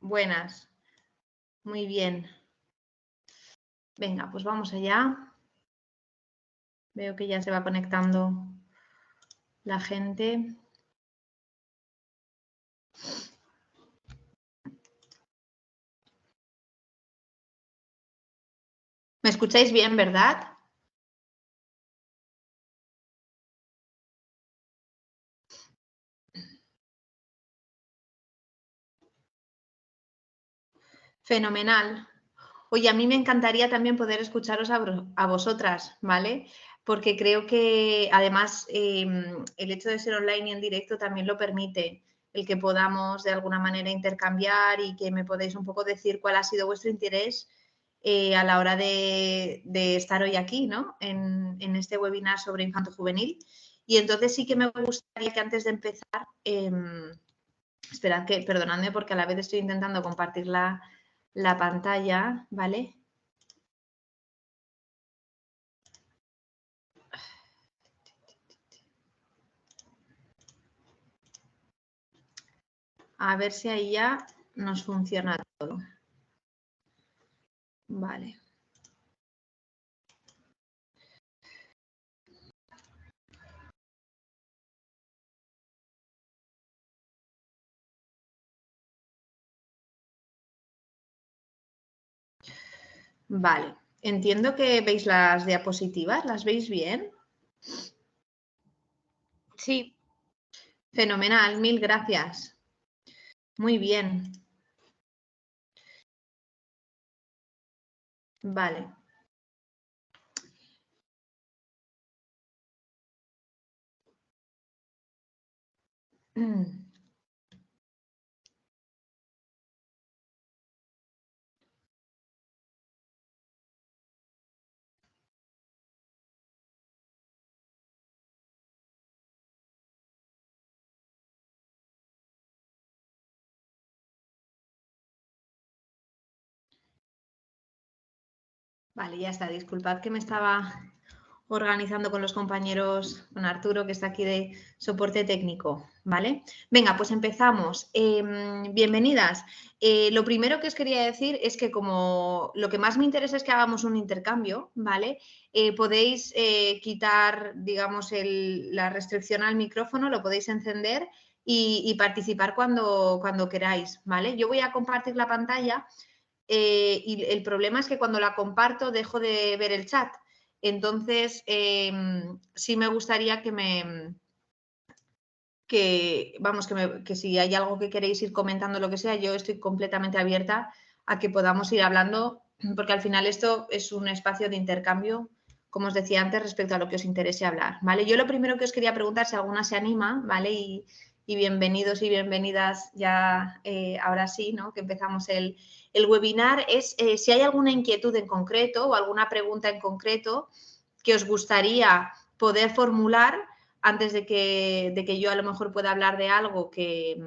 Buenas. Muy bien. Venga, pues vamos allá. Veo que ya se va conectando la gente. ¿Me escucháis bien, verdad? Fenomenal. Oye, a mí me encantaría también poder escucharos a vosotras, ¿vale? Porque creo que además el hecho de ser online y en directo también lo permite, el que podamos de alguna manera intercambiar y que me podéis un poco decir cuál ha sido vuestro interés a la hora de estar hoy aquí, ¿no? En este webinar sobre infanto juvenil. Y entonces sí que me gustaría que antes de empezar, esperad que, perdonadme porque a la vez estoy intentando compartir la pantalla, ¿vale? A ver si ahí ya nos funciona todo. Vale. Vale. Entiendo que veis las diapositivas. ¿Las veis bien? Sí. Fenomenal. Mil gracias. Muy bien. Vale. Vale, ya está. Disculpad que me estaba organizando con los compañeros, con Arturo, que está aquí de soporte técnico, ¿vale? Venga, pues empezamos. Bienvenidas. Lo primero que os quería decir es que como lo que más me interesa es que hagamos un intercambio, ¿vale? Podéis quitar, digamos, la restricción al micrófono, lo podéis encender y participar cuando queráis, ¿vale? Yo voy a compartir la pantalla y el problema es que cuando la comparto dejo de ver el chat. Entonces, sí me gustaría que si hay algo que queréis ir comentando, lo que sea, yo estoy completamente abierta a que podamos ir hablando, porque al final esto es un espacio de intercambio, como os decía antes, respecto a lo que os interese hablar, ¿vale? Yo lo primero que os quería preguntar, si alguna se anima, ¿vale? Y bienvenidos y bienvenidas ya, ahora sí, ¿no? Que empezamos el webinar, es si hay alguna inquietud en concreto o alguna pregunta en concreto que os gustaría poder formular antes de que yo a lo mejor pueda hablar de algo que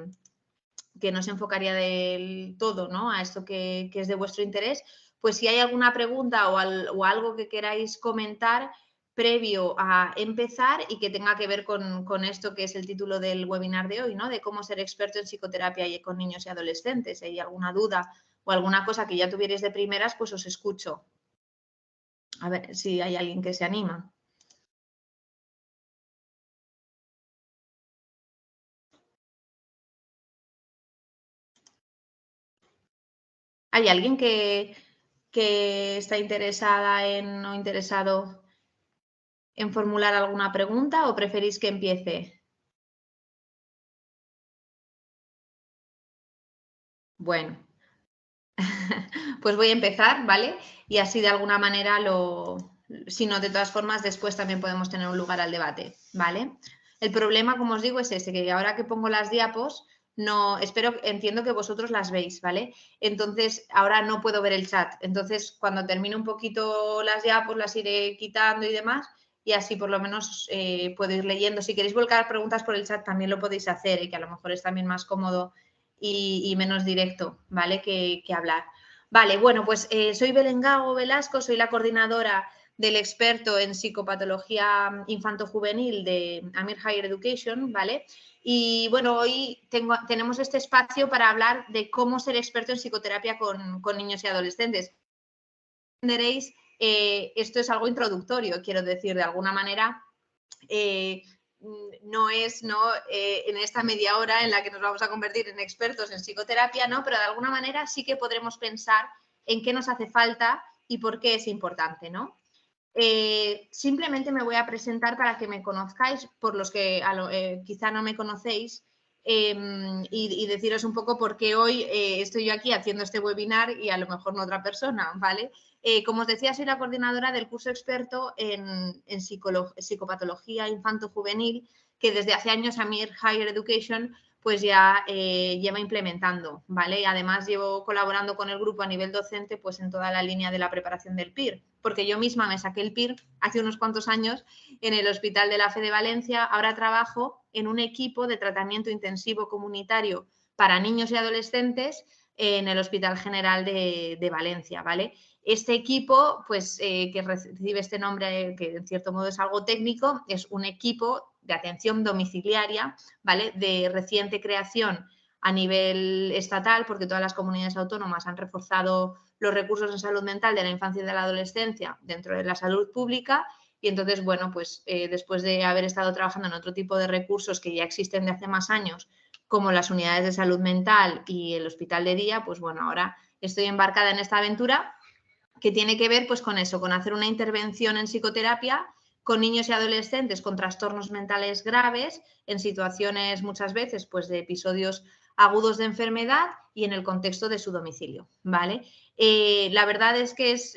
no se enfocaría del todo, ¿no? A esto que es de vuestro interés, pues si hay alguna pregunta o algo que queráis comentar previo a empezar y que tenga que ver con esto que es el título del webinar de hoy, ¿no? De cómo ser experto en psicoterapia y con niños y adolescentes. Si hay alguna duda o alguna cosa que ya tuvierais de primeras, pues os escucho. A ver si hay alguien que se anima. ¿Hay alguien que está interesada o interesado en formular alguna pregunta o preferís que empiece? Bueno, pues voy a empezar, ¿vale? Y así de alguna manera si no, de todas formas, después también podemos tener un lugar al debate, ¿vale? El problema, como os digo, es ese, que ahora que pongo las diapos, entiendo que vosotros las veis, ¿vale? Entonces, ahora no puedo ver el chat. Entonces, cuando termine un poquito las diapos, las iré quitando y demás, y así por lo menos puedo ir leyendo. Si queréis volcar preguntas por el chat, también lo podéis hacer, y que a lo mejor es también más cómodo y menos directo, ¿vale? Que hablar. Vale, bueno, pues soy Belén Gago Velasco, soy la coordinadora del experto en psicopatología infanto-juvenil de Amir Higher Education, ¿vale? Y bueno, hoy tenemos este espacio para hablar de cómo ser experto en psicoterapia con niños y adolescentes. Entenderéis, esto es algo introductorio, quiero decir, de alguna manera, no es en esta media hora en la que nos vamos a convertir en expertos en psicoterapia, ¿no? Pero de alguna manera sí que podremos pensar en qué nos hace falta y por qué es importante, ¿no? Simplemente me voy a presentar para que me conozcáis, por los que quizá no me conocéis, y deciros un poco por qué hoy estoy yo aquí haciendo este webinar y a lo mejor no otra persona, ¿vale? Como os decía, soy la coordinadora del curso experto en psicopatología infanto-juvenil, que desde hace años Amir Higher Education pues ya lleva implementando, ¿vale? Y además llevo colaborando con el grupo a nivel docente pues en toda la línea de la preparación del PIR, porque yo misma me saqué el PIR hace unos cuantos años en el Hospital de la Fe de Valencia. Ahora trabajo en un equipo de tratamiento intensivo comunitario para niños y adolescentes en el Hospital General de Valencia, ¿vale? Este equipo, pues, que recibe este nombre, que en cierto modo es algo técnico, es un equipo de atención domiciliaria, ¿vale? De reciente creación a nivel estatal, porque todas las comunidades autónomas han reforzado los recursos en salud mental de la infancia y de la adolescencia dentro de la salud pública. Y entonces, bueno, pues después de haber estado trabajando en otro tipo de recursos que ya existen de hace más años, como las unidades de salud mental y el hospital de día, pues bueno, ahora estoy embarcada en esta aventura que tiene que ver pues con eso, con hacer una intervención en psicoterapia con niños y adolescentes con trastornos mentales graves, en situaciones muchas veces pues de episodios agudos de enfermedad y en el contexto de su domicilio, ¿vale? La verdad es que es,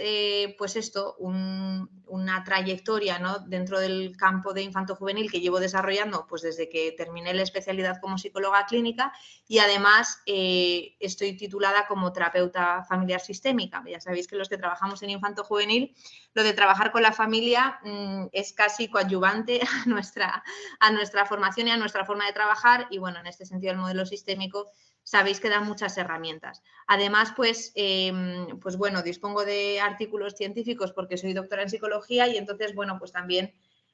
pues esto, una trayectoria, ¿no? Dentro del campo de infanto-juvenil que llevo desarrollando pues desde que terminé la especialidad como psicóloga clínica y además estoy titulada como terapeuta familiar sistémica. Ya sabéis que los que trabajamos en infanto-juvenil, lo de trabajar con la familia es casi coadyuvante a nuestra formación y a nuestra forma de trabajar y bueno, en este sentido el modelo sistémico sabéis que da muchas herramientas. Además, pues bueno, dispongo de artículos científicos porque soy doctora en psicología y entonces, bueno, pues también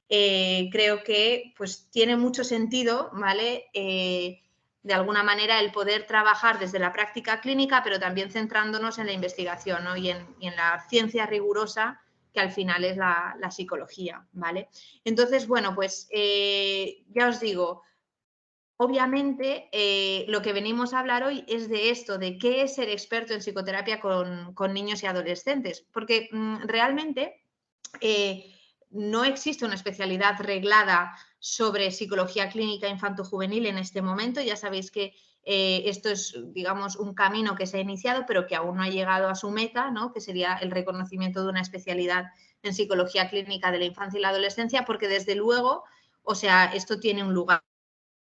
creo que pues tiene mucho sentido, ¿vale? De alguna manera el poder trabajar desde la práctica clínica, pero también centrándonos en la investigación, ¿no? y en la ciencia rigurosa que al final es la psicología, ¿vale? Entonces, bueno, pues ya os digo, obviamente, lo que venimos a hablar hoy es de esto, de qué es ser experto en psicoterapia con niños y adolescentes, porque realmente no existe una especialidad reglada sobre psicología clínica infanto-juvenil en este momento. Ya sabéis que esto es, digamos, un camino que se ha iniciado, pero que aún no ha llegado a su meta, ¿no? Que sería el reconocimiento de una especialidad en psicología clínica de la infancia y la adolescencia, porque desde luego, o sea, esto tiene un lugar.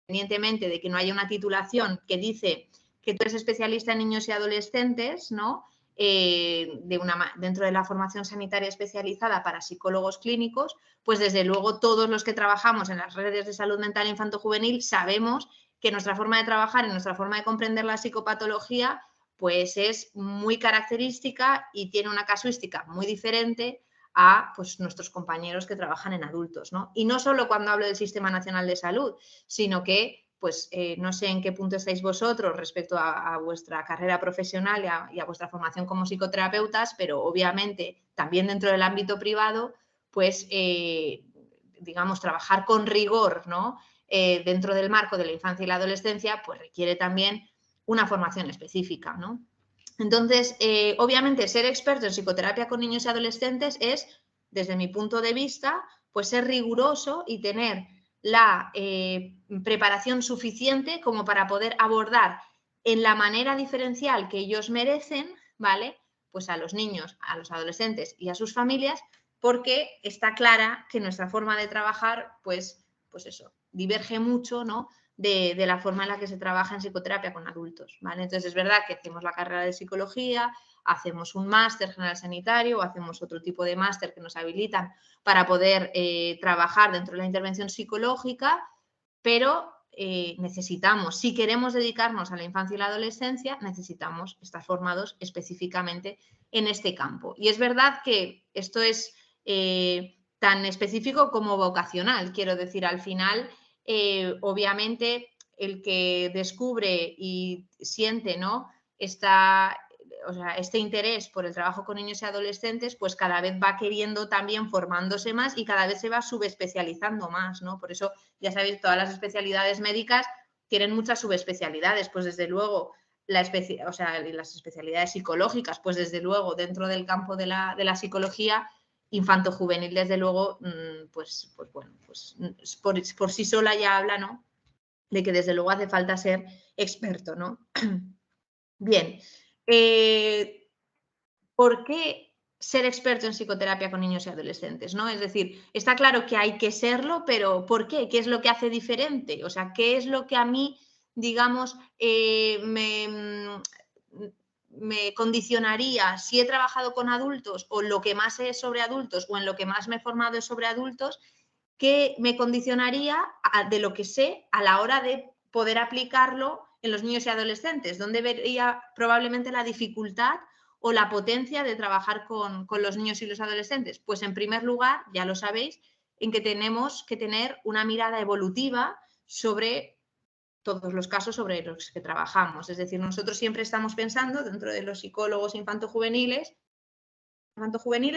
Independientemente de que no haya una titulación que dice que tú eres especialista en niños y adolescentes, ¿no? Dentro de la formación sanitaria especializada para psicólogos clínicos, pues desde luego todos los que trabajamos en las redes de salud mental infanto-juvenil sabemos que nuestra forma de trabajar y nuestra forma de comprender la psicopatología pues es muy característica y tiene una casuística muy diferente a pues, nuestros compañeros que trabajan en adultos, ¿no? Y no solo cuando hablo del Sistema Nacional de Salud, sino que pues no sé en qué punto estáis vosotros respecto a vuestra carrera profesional y a vuestra formación como psicoterapeutas, pero obviamente también dentro del ámbito privado, pues digamos, trabajar con rigor, ¿no? Dentro del marco de la infancia y la adolescencia, pues requiere también una formación específica, ¿no? Entonces, obviamente, ser experto en psicoterapia con niños y adolescentes es, desde mi punto de vista, pues ser riguroso y tener la preparación suficiente como para poder abordar en la manera diferencial que ellos merecen, ¿vale? Pues a los niños, a los adolescentes y a sus familias, porque está clara que nuestra forma de trabajar, pues eso, diverge mucho, ¿no? De la forma en la que se trabaja en psicoterapia con adultos, ¿vale? Entonces, es verdad que hacemos la carrera de psicología, hacemos un máster general sanitario o hacemos otro tipo de máster que nos habilitan para poder trabajar dentro de la intervención psicológica, pero necesitamos, si queremos dedicarnos a la infancia y la adolescencia, necesitamos estar formados específicamente en este campo. Y es verdad que esto es tan específico como vocacional. Quiero decir, al final, obviamente, el que descubre y siente, ¿no?, este interés por el trabajo con niños y adolescentes, pues cada vez va queriendo también formándose más y cada vez se va subespecializando más, ¿no? Por eso, ya sabéis, todas las especialidades médicas tienen muchas subespecialidades, pues desde luego las especialidades psicológicas, pues desde luego dentro del campo de la psicología infanto-juvenil, desde luego, pues bueno, pues por sí sola ya habla, ¿no?, de que desde luego hace falta ser experto, ¿no? Bien, ¿por qué ser experto en psicoterapia con niños y adolescentes, ¿no? Es decir, está claro que hay que serlo, pero ¿por qué? ¿Qué es lo que hace diferente? O sea, ¿qué es lo que a mí, digamos, me condicionaría si he trabajado con adultos o lo que más sé es sobre adultos o en lo que más me he formado es sobre adultos? ¿Qué me condicionaría de lo que sé a la hora de poder aplicarlo en los niños y adolescentes? ¿Dónde vería probablemente la dificultad o la potencia de trabajar con los niños y los adolescentes? Pues en primer lugar, ya lo sabéis, en que tenemos que tener una mirada evolutiva sobre todos los casos sobre los que trabajamos. Es decir, nosotros siempre estamos pensando, dentro de los psicólogos infantojuveniles,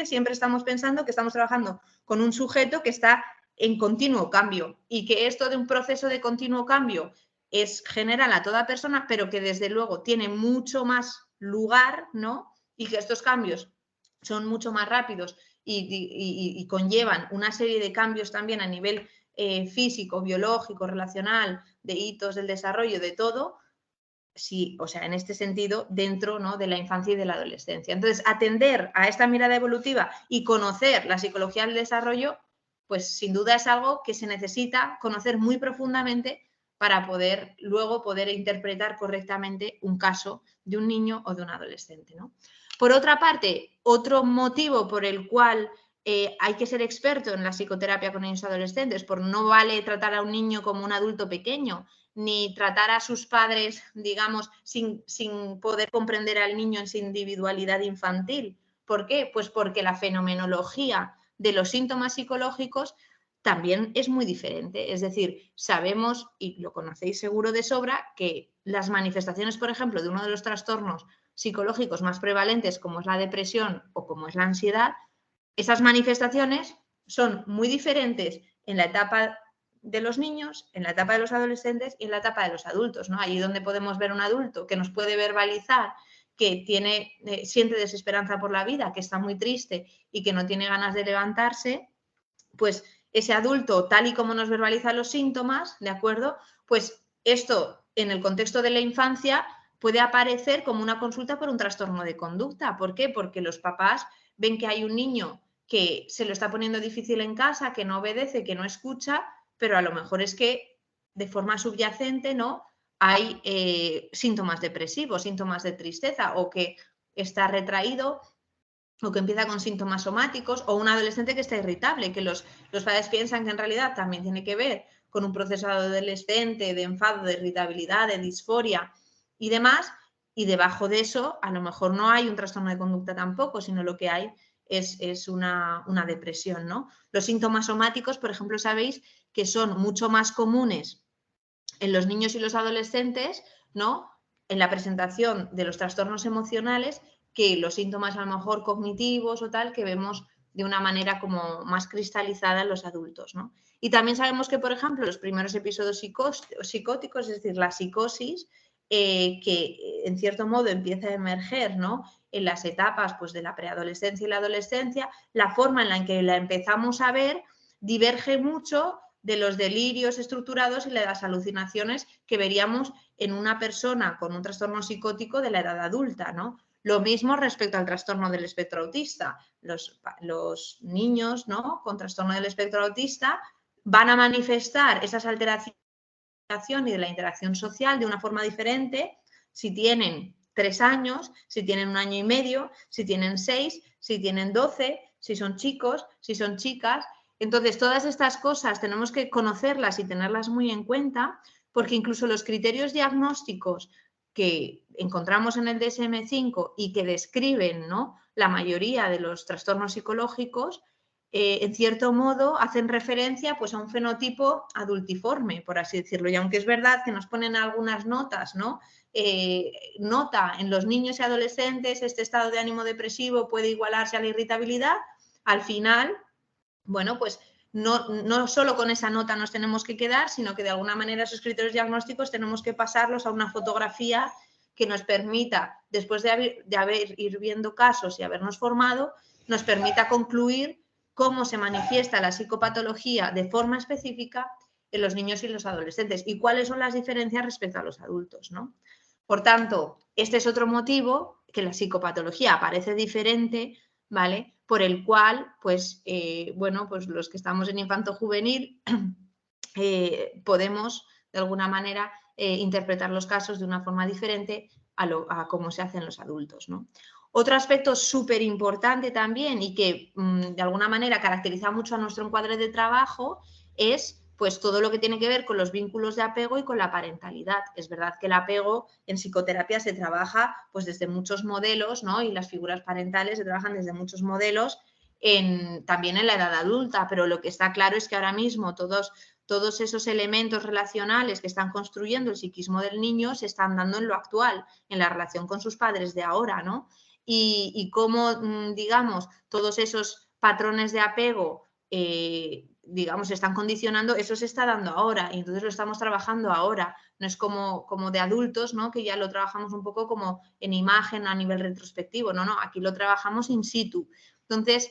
siempre estamos pensando que estamos trabajando con un sujeto que está en continuo cambio y que esto de un proceso de continuo cambio es general a toda persona, pero que desde luego tiene mucho más lugar, ¿no? Y que estos cambios son mucho más rápidos y conllevan una serie de cambios también a nivel físico, biológico, relacional, de hitos del desarrollo, de todo, sí, o sea, en este sentido, dentro, ¿no?, de la infancia y de la adolescencia. Entonces, atender a esta mirada evolutiva y conocer la psicología del desarrollo, pues sin duda es algo que se necesita conocer muy profundamente para luego poder interpretar correctamente un caso de un niño o de un adolescente, ¿no? Por otra parte, otro motivo por el cual hay que ser experto en la psicoterapia con niños y adolescentes, porque no vale tratar a un niño como un adulto pequeño, ni tratar a sus padres, digamos, sin poder comprender al niño en su individualidad infantil. ¿Por qué? Pues porque la fenomenología de los síntomas psicológicos también es muy diferente. Es decir, sabemos, y lo conocéis seguro de sobra, que las manifestaciones, por ejemplo, de uno de los trastornos psicológicos más prevalentes, como es la depresión o como es la ansiedad, esas manifestaciones son muy diferentes en la etapa de los niños, en la etapa de los adolescentes y en la etapa de los adultos, ¿no? Allí donde podemos ver un adulto que nos puede verbalizar que siente desesperanza por la vida, que está muy triste y que no tiene ganas de levantarse, pues ese adulto, tal y como nos verbaliza los síntomas, ¿de acuerdo? Pues esto, en el contexto de la infancia, puede aparecer como una consulta por un trastorno de conducta. ¿Por qué? Porque los papás ven que hay un niño que se lo está poniendo difícil en casa, que no obedece, que no escucha, pero a lo mejor es que de forma subyacente, ¿no?, hay síntomas depresivos, síntomas de tristeza, o que está retraído, o que empieza con síntomas somáticos, o un adolescente que está irritable, que los padres piensan que en realidad también tiene que ver con un proceso adolescente de enfado, de irritabilidad, de disforia y demás, y debajo de eso a lo mejor no hay un trastorno de conducta tampoco, sino lo que hay es una depresión, ¿no? Los síntomas somáticos, por ejemplo, sabéis que son mucho más comunes en los niños y los adolescentes, ¿no?, en la presentación de los trastornos emocionales, que los síntomas a lo mejor cognitivos o tal que vemos de una manera como más cristalizada en los adultos, ¿no? Y también sabemos que, por ejemplo, los primeros episodios psicóticos, es decir, la psicosis, que en cierto modo empieza a emerger, ¿no?, en las etapas, pues, de la preadolescencia y la adolescencia, la forma en la que la empezamos a ver diverge mucho de los delirios estructurados y de las alucinaciones que veríamos en una persona con un trastorno psicótico de la edad adulta, ¿no? Lo mismo respecto al trastorno del espectro autista. Los niños, ¿no?, con trastorno del espectro autista van a manifestar esas alteraciones y de la interacción social de una forma diferente si tienen 3 años, si tienen 1 año y medio, si tienen 6, si tienen 12, si son chicos, si son chicas. Entonces, todas estas cosas tenemos que conocerlas y tenerlas muy en cuenta, porque incluso los criterios diagnósticos que encontramos en el DSM-5 y que describen, ¿no?, la mayoría de los trastornos psicológicos, en cierto modo hacen referencia pues, a un fenotipo adultiforme, por así decirlo. Y aunque es verdad que nos ponen algunas notas, ¿no? Nota en los niños y adolescentes este estado de ánimo depresivo puede igualarse a la irritabilidad, al final, bueno, pues no solo con esa nota nos tenemos que quedar, sino que de alguna manera esos criterios diagnósticos tenemos que pasarlos a una fotografía que nos permita, después de haber ir viendo casos y habernos formado, nos permita concluir cómo se manifiesta la psicopatología de forma específica en los niños y los adolescentes y cuáles son las diferencias respecto a los adultos, ¿no? Por tanto, este es otro motivo que la psicopatología aparece diferente, ¿vale? Por el cual, pues, bueno, pues los que estamos en infanto-juvenil podemos, de alguna manera, interpretar los casos de una forma diferente a cómo se hacen los adultos, ¿no? Otro aspecto súper importante también y que de alguna manera caracteriza mucho a nuestro encuadre de trabajo es pues todo lo que tiene que ver con los vínculos de apego y con la parentalidad. Es verdad que el apego en psicoterapia se trabaja pues desde muchos modelos, ¿no? Y las figuras parentales se trabajan desde muchos modelos también en la edad adulta, pero lo que está claro es que ahora mismo todos esos elementos relacionales que están construyendo el psiquismo del niño se están dando en lo actual, en la relación con sus padres de ahora, ¿no? Y cómo, digamos, todos esos patrones de apego digamos, se están condicionando, eso se está dando ahora y entonces lo estamos trabajando ahora. No es como de adultos, ¿no? Que ya lo trabajamos un poco como en imagen a nivel retrospectivo. No, aquí lo trabajamos in situ. Entonces,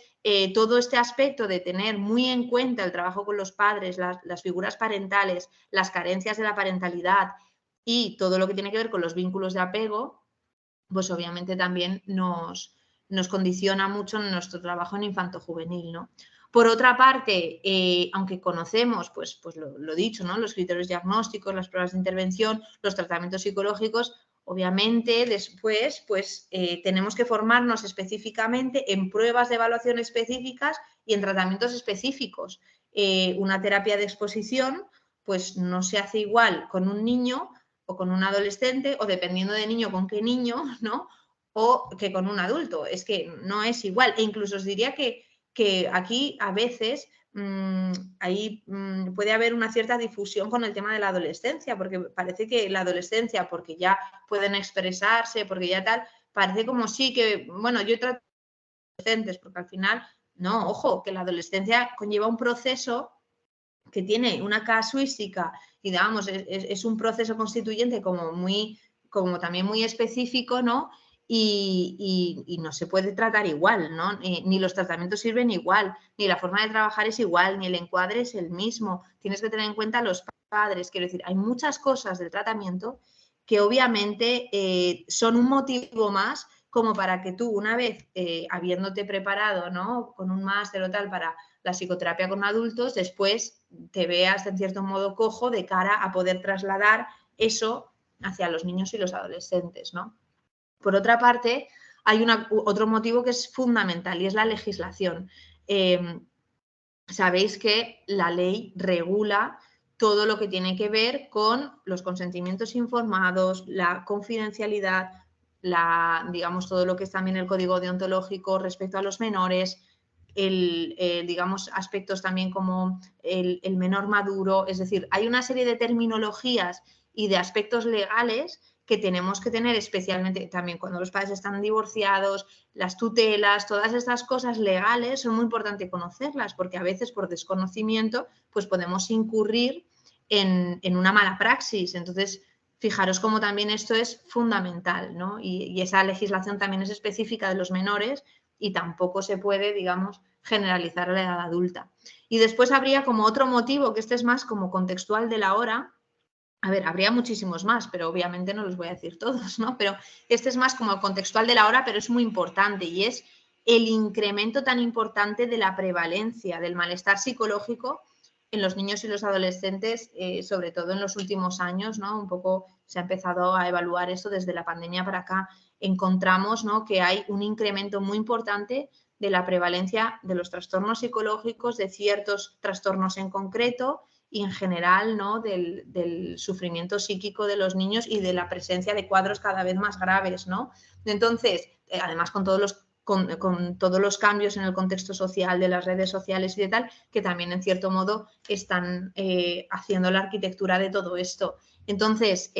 todo este aspecto de tener muy en cuenta el trabajo con los padres, las figuras parentales, las carencias de la parentalidad y todo lo que tiene que ver con los vínculos de apego, pues obviamente también nos condiciona mucho en nuestro trabajo en infanto-juvenil, ¿no? Por otra parte, aunque conocemos, pues lo dicho, ¿no? Los criterios diagnósticos, las pruebas de intervención, los tratamientos psicológicos, obviamente después pues, tenemos que formarnos específicamente en pruebas de evaluación específicas y en tratamientos específicos. Una terapia de exposición pues no se hace igual con un niño o con un adolescente o dependiendo de niño con qué niño, ¿no? O que con un adulto. Es que no es igual. E incluso os diría que aquí a veces ahí puede haber una cierta difusión con el tema de la adolescencia, porque parece que la adolescencia, porque ya pueden expresarse, porque ya tal, parece como sí que, bueno, yo trato adolescentes, porque al final, no, ojo, que la adolescencia conlleva un proceso que tiene una casuística y digamos, es un proceso constituyente como también muy específico, ¿no? Y no se puede tratar igual, ¿no? Ni los tratamientos sirven igual, ni la forma de trabajar es igual, ni el encuadre es el mismo. Tienes que tener en cuenta a los padres. Quiero decir, hay muchas cosas del tratamiento que obviamente son un motivo más como para que tú, una vez habiéndote preparado, ¿no? Con un máster o tal para la psicoterapia con adultos, después te veas en cierto modo cojo de cara a poder trasladar eso hacia los niños y los adolescentes, ¿no? Por otra parte, hay otro motivo que es fundamental y es la legislación. Sabéis que la ley regula todo lo que tiene que ver con los consentimientos informados, la confidencialidad, digamos, todo lo que es también el código deontológico respecto a los menores, digamos, aspectos también como el menor maduro. Es decir, hay una serie de terminologías y de aspectos legales que tenemos que tener especialmente también cuando los padres están divorciados, las tutelas, todas estas cosas legales son muy importantes conocerlas porque a veces por desconocimiento pues podemos incurrir en una mala praxis. Entonces, fijaros cómo también esto es fundamental, ¿no? Y esa legislación también es específica de los menores y tampoco se puede, digamos, generalizar a la edad adulta. Y después habría como otro motivo, que este es más como contextual de la hora. A ver, habría muchísimos más, pero obviamente no los voy a decir todos, ¿no? Pero este es más como contextual de la hora, pero es muy importante y es el incremento tan importante de la prevalencia del malestar psicológico en los niños y los adolescentes, sobre todo en los últimos años, ¿no? Un poco se ha empezado a evaluar esto desde la pandemia para acá. Encontramos, ¿no? Que hay un incremento muy importante de la prevalencia de los trastornos psicológicos, de ciertos trastornos en concreto, y en general, ¿no? del sufrimiento psíquico de los niños y de la presencia de cuadros cada vez más graves, ¿no? Entonces, además con todos los con todos los cambios en el contexto social de las redes sociales y de tal, que también en cierto modo están haciendo la arquitectura de todo esto. Entonces,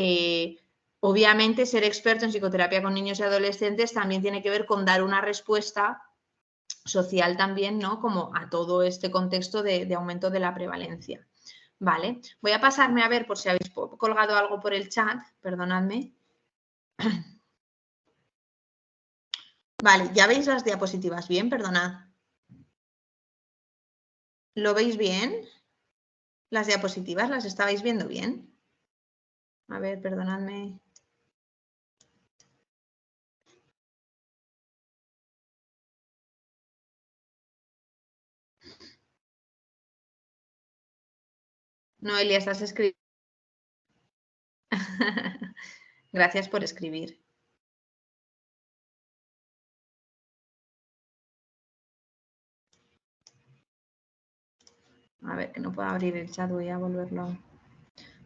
obviamente ser experto en psicoterapia con niños y adolescentes también tiene que ver con dar una respuesta social también, ¿no? Como a todo este contexto de aumento de la prevalencia. Vale, voy a pasarme a ver por si habéis colgado algo por el chat, perdonadme. Vale, ¿ya veis las diapositivas bien? Perdonad. ¿Lo veis bien? ¿Las diapositivas las estabais viendo bien? A ver, perdonadme. Noelia, estás escribiendo. Gracias por escribir. A ver, que no puedo abrir el chat, voy a volverlo.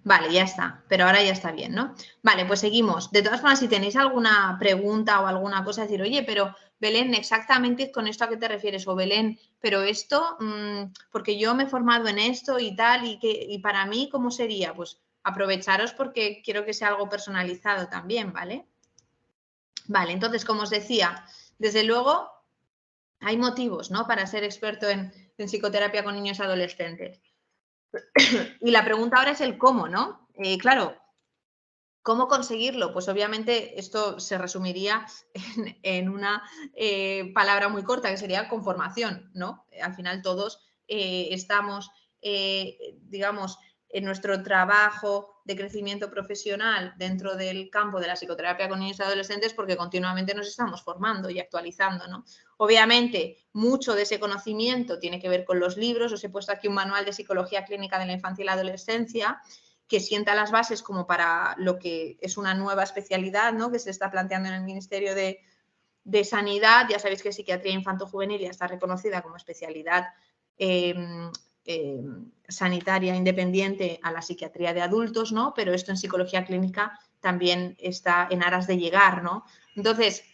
Vale, ya está, pero ahora ya está bien, ¿no? Vale, pues seguimos. De todas formas, si tenéis alguna pregunta o alguna cosa, decir, oye, pero Belén, exactamente con esto a qué te refieres, o Belén, pero esto, porque yo me he formado en esto y tal, y para mí, ¿cómo sería? Pues aprovecharos porque quiero que sea algo personalizado también, ¿vale? Vale, entonces, como os decía, desde luego hay motivos, ¿no? Para ser experto en psicoterapia con niños y adolescentes. Y la pregunta ahora es el cómo, ¿no? Claro, ¿cómo conseguirlo? Pues obviamente esto se resumiría en una palabra muy corta, que sería conformación, ¿no? Al final todos estamos, digamos, en nuestro trabajo de crecimiento profesional dentro del campo de la psicoterapia con niños y adolescentes porque continuamente nos estamos formando y actualizando, ¿no? Obviamente, mucho de ese conocimiento tiene que ver con los libros. Os he puesto aquí un manual de psicología clínica de la infancia y la adolescencia que sienta las bases como para lo que es una nueva especialidad, ¿no? Que se está planteando en el Ministerio de Sanidad. Ya sabéis que psiquiatría infanto-juvenil ya está reconocida como especialidad sanitaria independiente a la psiquiatría de adultos, ¿no? Pero esto en psicología clínica también está en aras de llegar, ¿no? Entonces,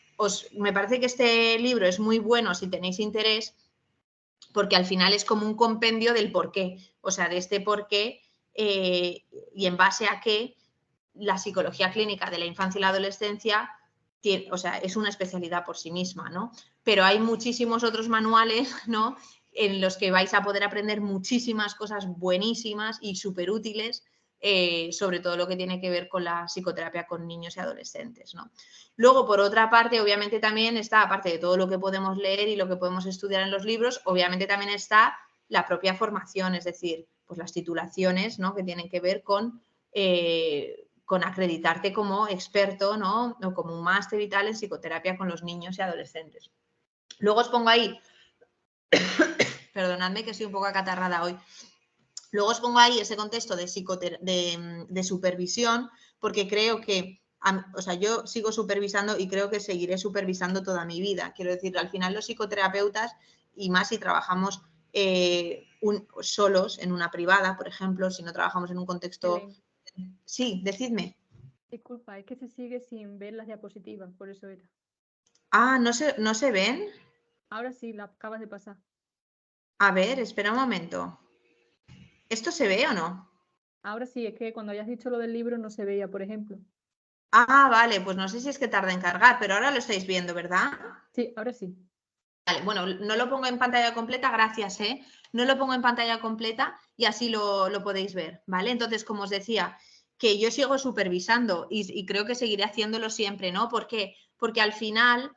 me parece que este libro es muy bueno si tenéis interés, porque al final es como un compendio del porqué, o sea, de este porqué y en base a qué la psicología clínica de la infancia y la adolescencia tiene, o sea, es una especialidad por sí misma, ¿no? Pero hay muchísimos otros manuales, ¿no? En los que vais a poder aprender muchísimas cosas buenísimas y súper útiles, sobre todo lo que tiene que ver con la psicoterapia con niños y adolescentes, ¿no? Luego, por otra parte, obviamente también está, aparte de todo lo que podemos leer y lo que podemos estudiar en los libros, obviamente también está la propia formación, es decir, pues las titulaciones, ¿no? Que tienen que ver con acreditarte como experto, ¿no? O como un máster y tal en psicoterapia con los niños y adolescentes. Luego os pongo ahí, perdonadme que estoy un poco acatarrada hoy, luego os pongo ahí ese contexto de supervisión, porque creo que, o sea, yo sigo supervisando y creo que seguiré supervisando toda mi vida. Quiero decir, al final los psicoterapeutas, y más si trabajamos solos en una privada, por ejemplo, si no trabajamos en un contexto... Belén. Sí, decidme. Disculpa, es que se sigue sin ver las diapositivas, por eso era. Ah, ¿no se ven? Ahora sí, la acabas de pasar. A ver, espera un momento. ¿Esto se ve o no? Ahora sí, es que cuando hayas dicho lo del libro no se veía, por ejemplo. Ah, vale, pues no sé si es que tarda en cargar, pero ahora lo estáis viendo, ¿verdad? Sí, ahora sí. Vale, bueno, no lo pongo en pantalla completa, gracias, ¿eh? No lo pongo en pantalla completa y así lo podéis ver, ¿vale? Entonces, como os decía, que yo sigo supervisando y creo que seguiré haciéndolo siempre, ¿no? ¿Por qué? Porque al final,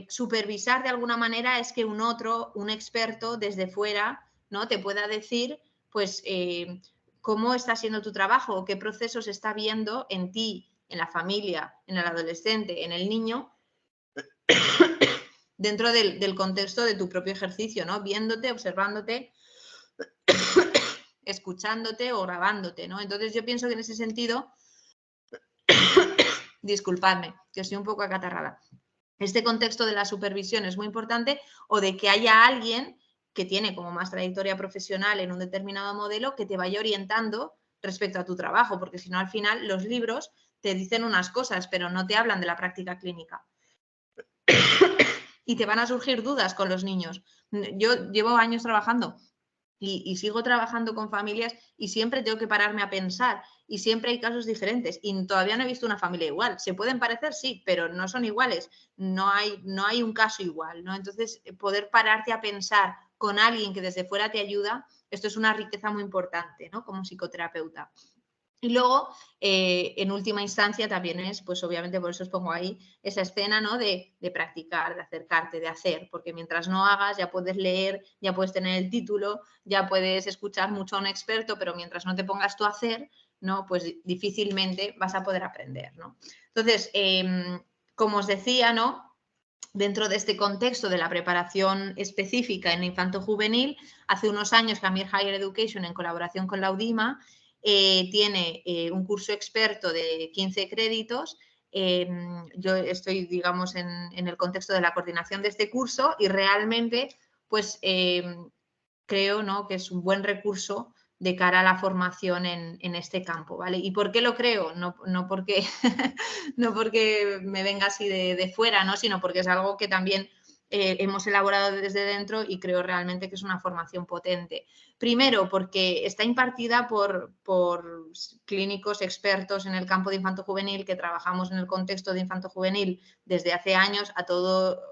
supervisar de alguna manera es que un experto desde fuera, ¿no? Te pueda decir, pues, cómo está siendo tu trabajo o qué procesos está viendo en ti, en la familia, en el adolescente, en el niño, dentro del contexto de tu propio ejercicio, ¿no? Viéndote, observándote, escuchándote o grabándote, ¿no? Entonces yo pienso que en ese sentido, disculpadme, que estoy un poco acatarrada, este contexto de la supervisión es muy importante, o de que haya alguien que tiene como más trayectoria profesional en un determinado modelo que te vaya orientando respecto a tu trabajo, porque si no al final los libros te dicen unas cosas, pero no te hablan de la práctica clínica. y te van a surgir dudas con los niños. Yo llevo años trabajando y sigo trabajando con familias y siempre tengo que pararme a pensar y siempre hay casos diferentes y todavía no he visto una familia igual. ¿Se pueden parecer? Sí, pero no son iguales. No hay un caso igual, ¿no? Entonces, poder pararte a pensar con alguien que desde fuera te ayuda, esto es una riqueza muy importante, ¿no? Como psicoterapeuta. Y luego, en última instancia, también es, pues obviamente por eso os pongo ahí esa escena, ¿no? De practicar, de acercarte, de hacer, porque mientras no hagas ya puedes leer, ya puedes tener el título, ya puedes escuchar mucho a un experto, pero mientras no te pongas tú a hacer, ¿no? Pues difícilmente vas a poder aprender, ¿no? Entonces, como os decía, ¿no? Dentro de este contexto de la preparación específica en infanto-juvenil, hace unos años Camir Higher Education, en colaboración con la UDIMA, tiene un curso experto de 15 créditos. Yo estoy, digamos, en el contexto de la coordinación de este curso y realmente, pues, creo, ¿no?, que es un buen recurso de cara a la formación en este campo, ¿vale? ¿Y por qué lo creo? No porque, no porque me venga así de fuera, ¿no? Sino porque es algo que también hemos elaborado desde dentro y creo realmente que es una formación potente. Primero, porque está impartida por clínicos expertos en el campo de infanto-juvenil que trabajamos en el contexto de infanto-juvenil desde hace años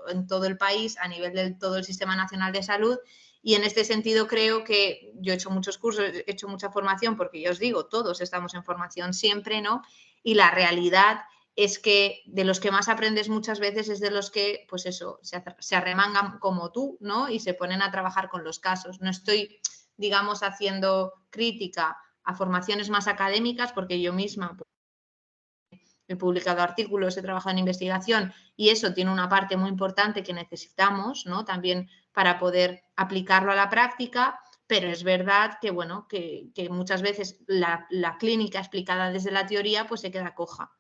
en todo el país, a nivel de todo el Sistema Nacional de Salud. Y en este sentido creo que yo he hecho muchos cursos, he hecho mucha formación, porque ya os digo, todos estamos en formación siempre, ¿no? Y la realidad es que de los que más aprendes muchas veces es de los que, pues eso, se arremangan como tú, ¿no? Y se ponen a trabajar con los casos. No estoy, digamos, haciendo crítica a formaciones más académicas, porque yo misma he publicado artículos, he trabajado en investigación y eso tiene una parte muy importante que necesitamos, ¿no? También para poder aplicarlo a la práctica, pero es verdad que, bueno, que muchas veces la clínica explicada desde la teoría pues se queda coja.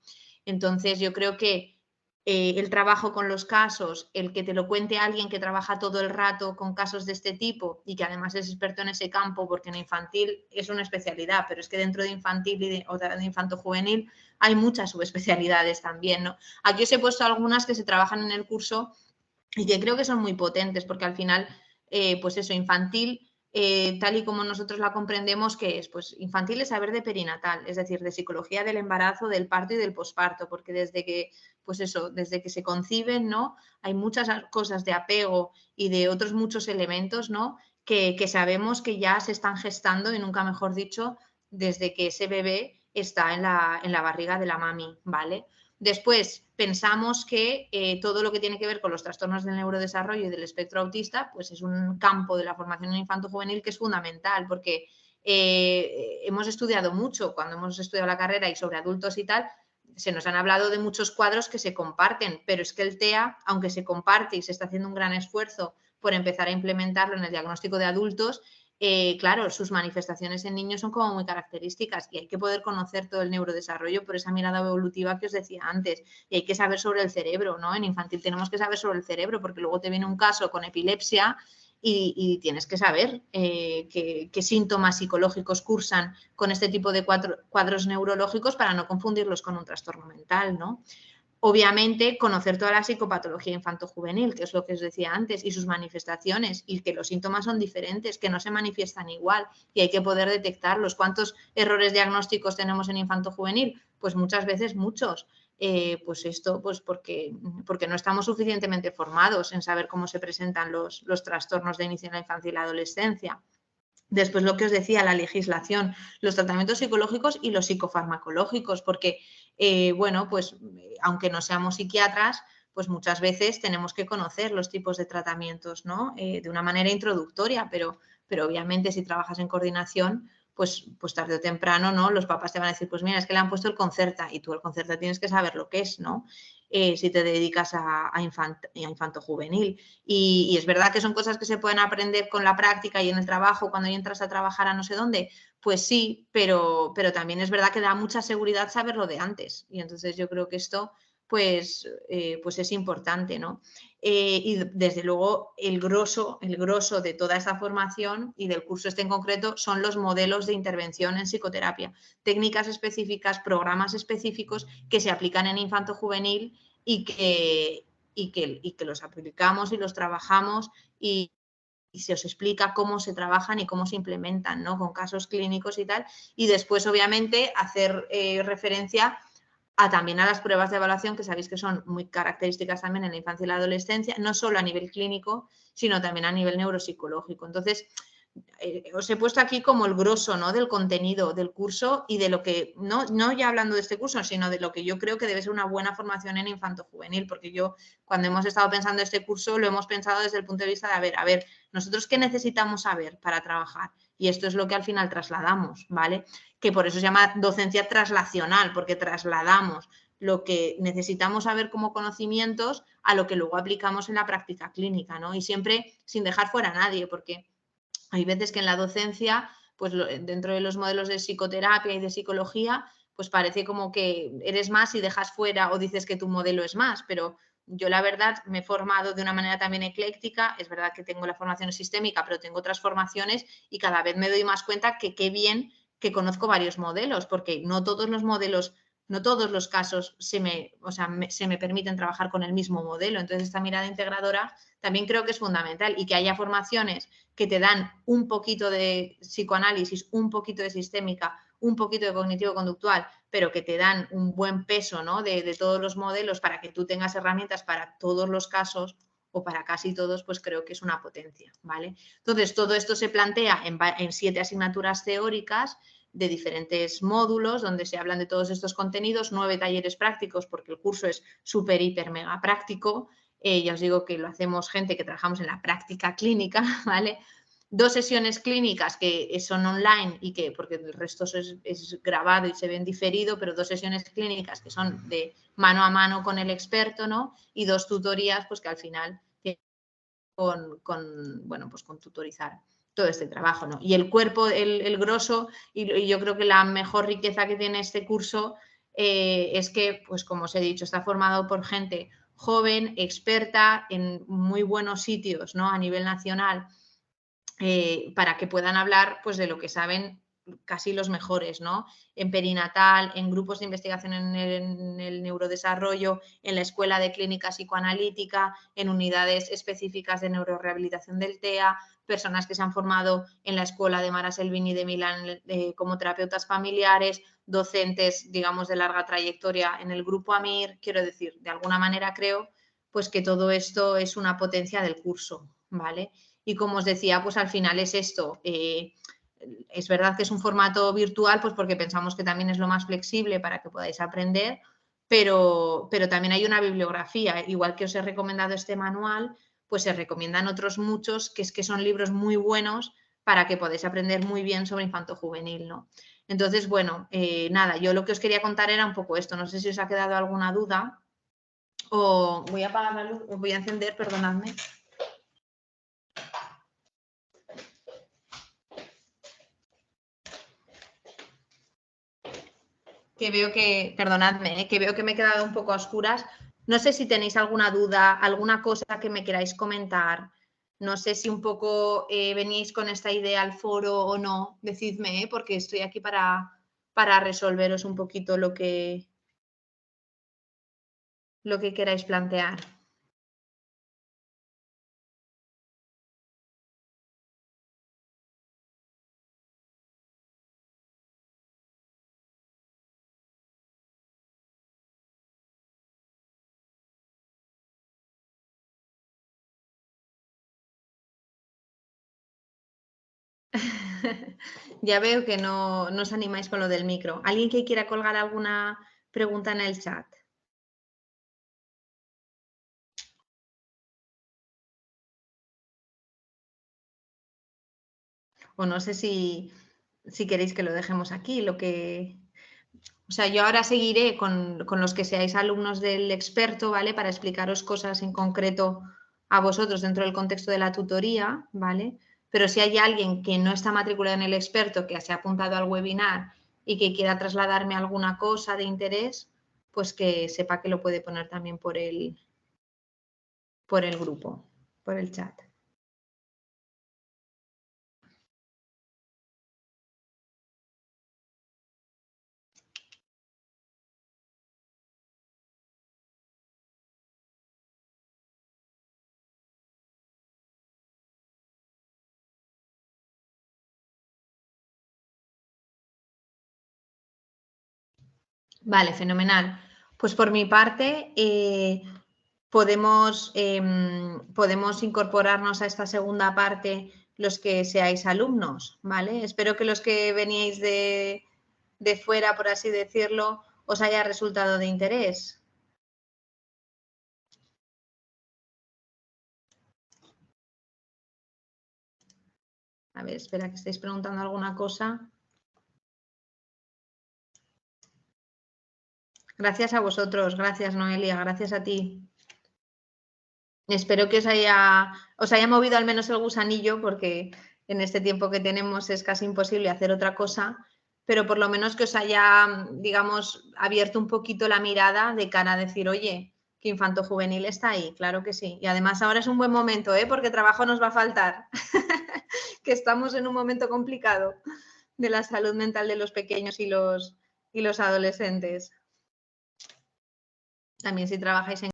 Entonces yo creo que el trabajo con los casos, el que te lo cuente alguien que trabaja todo el rato con casos de este tipo y que además es experto en ese campo, porque en infantil es una especialidad, pero es que dentro de infantil y de infanto-juvenil hay muchas subespecialidades también, ¿no? Aquí os he puesto algunas que se trabajan en el curso y que creo que son muy potentes, porque al final, pues eso, infantil, tal y como nosotros la comprendemos, que es, pues infantil es saber de perinatal, es decir, de psicología del embarazo, del parto y del posparto, porque desde que, pues eso, desde que se conciben, ¿no? Hay muchas cosas de apego y de otros muchos elementos, ¿no? Que sabemos que ya se están gestando, y nunca mejor dicho, desde que ese bebé está en la barriga de la mami, ¿vale? Después, pensamos que todo lo que tiene que ver con los trastornos del neurodesarrollo y del espectro autista, pues es un campo de la formación en infanto-juvenil que es fundamental, porque hemos estudiado mucho cuando hemos estudiado la carrera y sobre adultos y tal, se nos han hablado de muchos cuadros que se comparten, pero es que el TEA, aunque se comparte y se está haciendo un gran esfuerzo por empezar a implementarlo en el diagnóstico de adultos, claro, sus manifestaciones en niños son como muy características y hay que poder conocer todo el neurodesarrollo por esa mirada evolutiva que os decía antes, y hay que saber sobre el cerebro, ¿no? En infantil tenemos que saber sobre el cerebro porque luego te viene un caso con epilepsia y tienes que saber qué síntomas psicológicos cursan con este tipo de cuadros neurológicos para no confundirlos con un trastorno mental, ¿no? Obviamente, conocer toda la psicopatología infanto-juvenil, que es lo que os decía antes, y sus manifestaciones, y que los síntomas son diferentes, que no se manifiestan igual, y hay que poder detectarlos. ¿Cuántos errores diagnósticos tenemos en infanto-juvenil? Pues muchas veces muchos. Pues esto, pues porque no estamos suficientemente formados en saber cómo se presentan los trastornos de inicio en la infancia y la adolescencia. Después, lo que os decía, la legislación, los tratamientos psicológicos y los psicofarmacológicos, porque, bueno, pues aunque no seamos psiquiatras, pues muchas veces tenemos que conocer los tipos de tratamientos, ¿no? De una manera introductoria, pero obviamente si trabajas en coordinación, pues tarde o temprano, ¿no? Los papás te van a decir, pues mira, es que le han puesto el Concerta y tú el Concerta tienes que saber lo que es, ¿no? Si te dedicas a infanto-juvenil. Y es verdad que son cosas que se pueden aprender con la práctica y en el trabajo, cuando entras a trabajar a no sé dónde, pues sí, pero también es verdad que da mucha seguridad saberlo de antes. Y entonces yo creo que esto pues es importante, ¿no? Y desde luego el grosso de toda esta formación y del curso este en concreto son los modelos de intervención en psicoterapia, técnicas específicas, programas específicos que se aplican en infanto-juvenil y y que los aplicamos y los trabajamos y se os explica cómo se trabajan y cómo se implementan, ¿no? Con casos clínicos y tal. Y después, obviamente, hacer referencia también a las pruebas de evaluación, que sabéis que son muy características también en la infancia y la adolescencia, no solo a nivel clínico, sino también a nivel neuropsicológico. Entonces, os he puesto aquí como el grosso, ¿no? Del contenido del curso y de lo que, no ya hablando de este curso, sino de lo que yo creo que debe ser una buena formación en infanto-juvenil, porque yo cuando hemos estado pensando este curso lo hemos pensado desde el punto de vista de, a ver, nosotros qué necesitamos saber para trabajar, y esto es lo que al final trasladamos, ¿vale? Que por eso se llama docencia traslacional, porque trasladamos lo que necesitamos saber como conocimientos a lo que luego aplicamos en la práctica clínica, ¿no? Y siempre sin dejar fuera a nadie, porque hay veces que en la docencia, pues dentro de los modelos de psicoterapia y de psicología, pues parece como que eres más y dejas fuera o dices que tu modelo es más, pero yo la verdad me he formado de una manera también ecléctica, es verdad que tengo la formación sistémica, pero tengo otras formaciones y cada vez me doy más cuenta que qué bien que conozco varios modelos, porque no todos los modelos, no todos los casos se me permiten trabajar con el mismo modelo. Entonces, esta mirada integradora también creo que es fundamental y que haya formaciones que te dan un poquito de psicoanálisis, un poquito de sistémica, un poquito de cognitivo-conductual, pero que te dan un buen peso, ¿no? de todos los modelos para que tú tengas herramientas para todos los casos o para casi todos, pues creo que es una potencia, ¿vale? Entonces, todo esto se plantea en 7 asignaturas teóricas de diferentes módulos donde se hablan de todos estos contenidos, 9 talleres prácticos porque el curso es súper, hiper, mega práctico. Ya os digo que lo hacemos gente que trabajamos en la práctica clínica, ¿vale? 2 sesiones clínicas que son online y que, porque el resto es grabado y se ve en diferido, pero 2 sesiones clínicas que son de mano a mano con el experto, ¿no? Y 2 tutorías, pues que al final con tutorizar todo este trabajo, ¿no? Y el cuerpo, el grosso, y yo creo que la mejor riqueza que tiene este curso es que, pues como os he dicho, está formado por gente joven, experta, en muy buenos sitios, ¿no? A nivel nacional, para que puedan hablar pues, de lo que saben casi los mejores, ¿no? En perinatal, en grupos de investigación en el neurodesarrollo, en la Escuela de Clínica Psicoanalítica, en unidades específicas de neurorehabilitación del TEA, personas que se han formado en la Escuela de Mara Selvini de Milán como terapeutas familiares, docentes, digamos, de larga trayectoria en el grupo AMIR. Quiero decir, de alguna manera creo pues que todo esto es una potencia del curso, ¿vale? Y como os decía, pues al final es esto. Es verdad que es un formato virtual, pues porque pensamos que también es lo más flexible para que podáis aprender, pero también hay una bibliografía. Igual que os he recomendado este manual, pues se recomiendan otros muchos que son libros muy buenos para que podáis aprender muy bien sobre infanto-juvenil, ¿no? Entonces, bueno, nada, yo lo que os quería contar era un poco esto. No sé si os ha quedado alguna duda o voy a apagar la luz, os voy a encender, perdonadme. Que veo que, perdonadme, que veo que me he quedado un poco a oscuras. No sé si tenéis alguna duda, alguna cosa que me queráis comentar. No sé si un poco veníais con esta idea al foro o no. Decidme, porque estoy aquí para resolveros un poquito lo que queráis plantear. Ya veo que no os animáis con lo del micro. ¿Alguien que quiera colgar alguna pregunta en el chat? O no sé si queréis que lo dejemos aquí, o sea, yo ahora seguiré con los que seáis alumnos del experto, ¿vale? Para explicaros cosas en concreto a vosotros dentro del contexto de la tutoría, ¿vale? Pero si hay alguien que no está matriculado en el experto, que se ha apuntado al webinar y que quiera trasladarme alguna cosa de interés, pues que sepa que lo puede poner también por el grupo, por el chat. Vale, fenomenal. Pues por mi parte, podemos incorporarnos a esta segunda parte los que seáis alumnos, ¿vale? Espero que los que veníais de fuera, por así decirlo, os haya resultado de interés. A ver, espera, que estáis preguntando alguna cosa. Gracias a vosotros, gracias Noelia, gracias a ti. Espero que os haya movido al menos el gusanillo, porque en este tiempo que tenemos es casi imposible hacer otra cosa, pero por lo menos que os haya, digamos, abierto un poquito la mirada de cara a decir, oye, que Infanto Juvenil está ahí, claro que sí. Y además ahora es un buen momento, porque trabajo nos va a faltar, que estamos en un momento complicado de la salud mental de los pequeños y los adolescentes. También si trabajáis en